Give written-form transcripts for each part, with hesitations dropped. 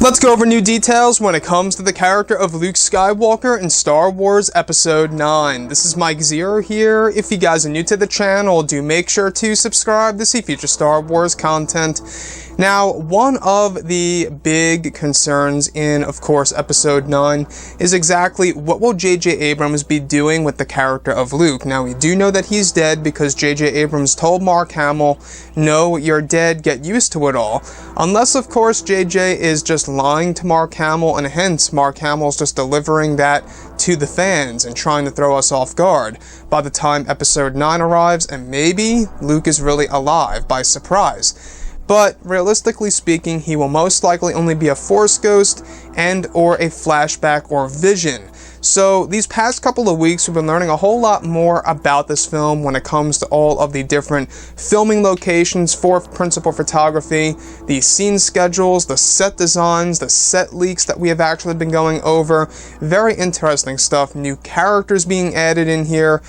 Let's go over new details when it comes to the character of Luke Skywalker in Star Wars Episode 9. This is Mike Zero here. If you guys are new to the channel, do make sure to subscribe to see future Star Wars content. Now, one of the big concerns in, of course, Episode 9 is exactly what will JJ Abrams be doing with the character of Luke. Now, we do know that he's dead because JJ Abrams told Mark Hamill, "No, you're dead, get used to it all." Unless, of course, JJ is just lying to Mark Hamill, and hence Mark Hamill's just delivering that to the fans and trying to throw us off guard by the time Episode 9 arrives, and maybe Luke is really alive by surprise. But realistically speaking, he will most likely only be a Force ghost and or a flashback or vision. So these past couple of weeks, we've been learning a whole lot more about this film when it comes to all of the different filming locations for principal photography, the scene schedules, the set designs, the set leaks that we have actually been going over. Very interesting stuff. New characters being added in here,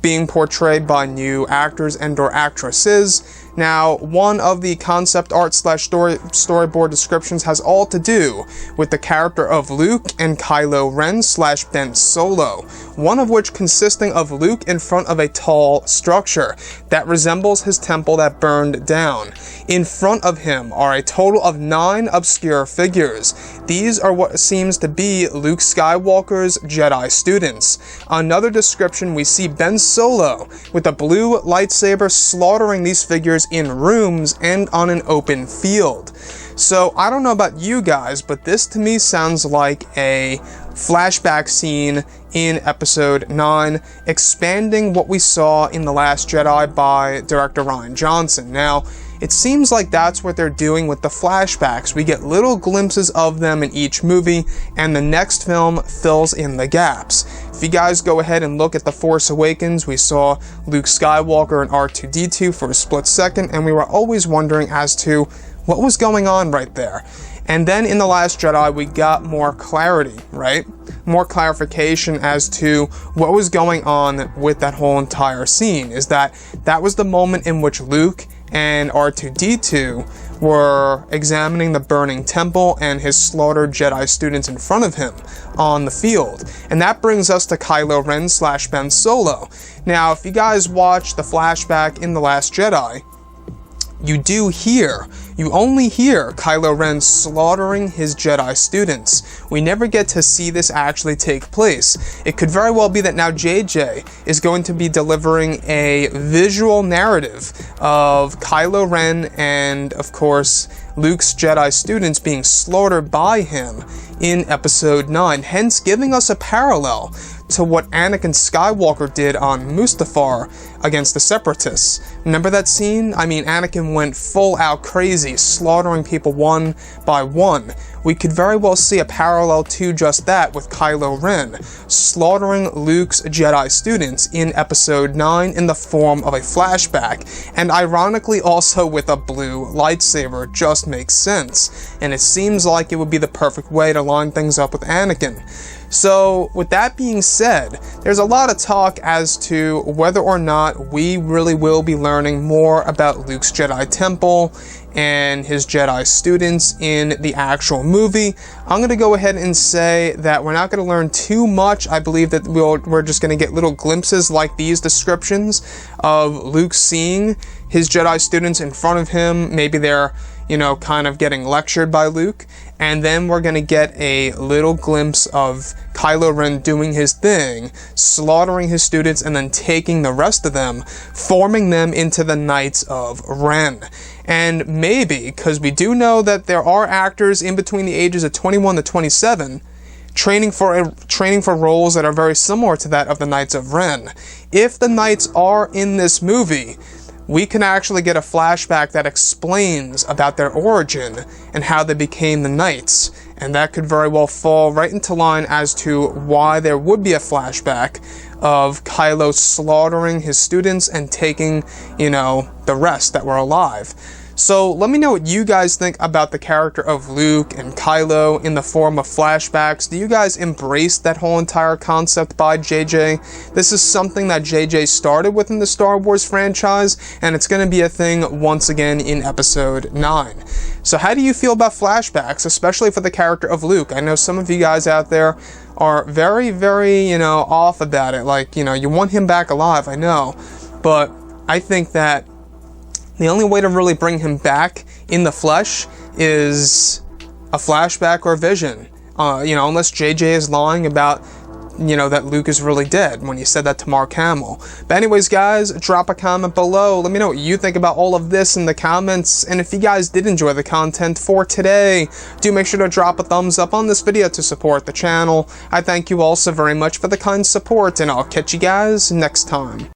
being portrayed by new actors and or actresses. Now, one of the concept art / storyboard descriptions has all to do with the character of Luke and Kylo Ren / Ben Solo, one of which consisting of Luke in front of a tall structure that resembles his temple that burned down. In front of him are a total of 9 obscure figures. These are what seems to be Luke Skywalker's Jedi students. Another description, we see Ben Solo with a blue lightsaber slaughtering these figures in rooms and on an open field. So I don't know about you guys, but this to me sounds like a flashback scene in Episode 9, expanding what we saw in The Last Jedi by director Rian Johnson. Now, it seems like that's what they're doing with the flashbacks. We get little glimpses of them in each movie, and the next film fills in the gaps. If you guys go ahead and look at The Force Awakens, we saw Luke Skywalker and R2-D2 for a split second, and we were always wondering as to what was going on right there. And then in The Last Jedi, we got more clarity, right? More clarification as to what was going on with that whole entire scene. Is that was the moment in which Luke and R2-D2 were examining the burning temple and his slaughtered Jedi students in front of him on the field. And that brings us to Kylo Ren / Ben Solo. Now, if you guys watch the flashback in The Last Jedi, you only hear Kylo Ren slaughtering his Jedi students. We never get to see this actually take place. It could very well be that now JJ is going to be delivering a visual narrative of Kylo Ren and, of course, Luke's Jedi students being slaughtered by him in Episode 9, hence giving us a parallel to what Anakin Skywalker did on Mustafar against the Separatists. Remember that scene? I mean, Anakin went full out crazy, slaughtering people one by one. We could very well see a parallel to just that with Kylo Ren, slaughtering Luke's Jedi students in Episode 9 in the form of a flashback, and ironically also with a blue lightsaber. Just makes sense, and it seems like it would be the perfect way to line things up with Anakin. So, with that being said, there's a lot of talk as to whether or not we really will be learning more about Luke's Jedi Temple and his Jedi students in the actual movie. I'm going to go ahead and say that we're not going to learn too much. I believe that we're just going to get little glimpses like these descriptions of Luke seeing his Jedi students in front of him. Maybe they're, kind of getting lectured by Luke. And then we're going to get a little glimpse of Kylo Ren doing his thing, slaughtering his students, and then taking the rest of them, forming them into the Knights of Ren. And maybe, because we do know that there are actors in between the ages of 21 to 27, training for roles that are very similar to that of the Knights of Ren. If the Knights are in this movie, we can actually get a flashback that explains about their origin and how they became the Knights. And that could very well fall right into line as to why there would be a flashback of Kylo slaughtering his students and taking, the rest that were alive. So let me know what you guys think about the character of Luke and Kylo in the form of flashbacks. Do you guys embrace that whole entire concept by JJ? This is something that JJ started within the Star Wars franchise, and it's going to be a thing once again in Episode 9. So how do you feel about flashbacks, especially for the character of Luke? I know some of you guys out there are very, very, off about it. Like, you want him back alive, I know. But I think that the only way to really bring him back in the flesh is a flashback or a vision. Unless JJ is lying about, that Luke is really dead when he said that to Mark Hamill. But anyways, guys, drop a comment below. Let me know what you think about all of this in the comments. And if you guys did enjoy the content for today, do make sure to drop a thumbs up on this video to support the channel. I thank you all so very much for the kind support, and I'll catch you guys next time.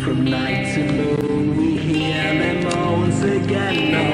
From night to moon, we hear them moans again.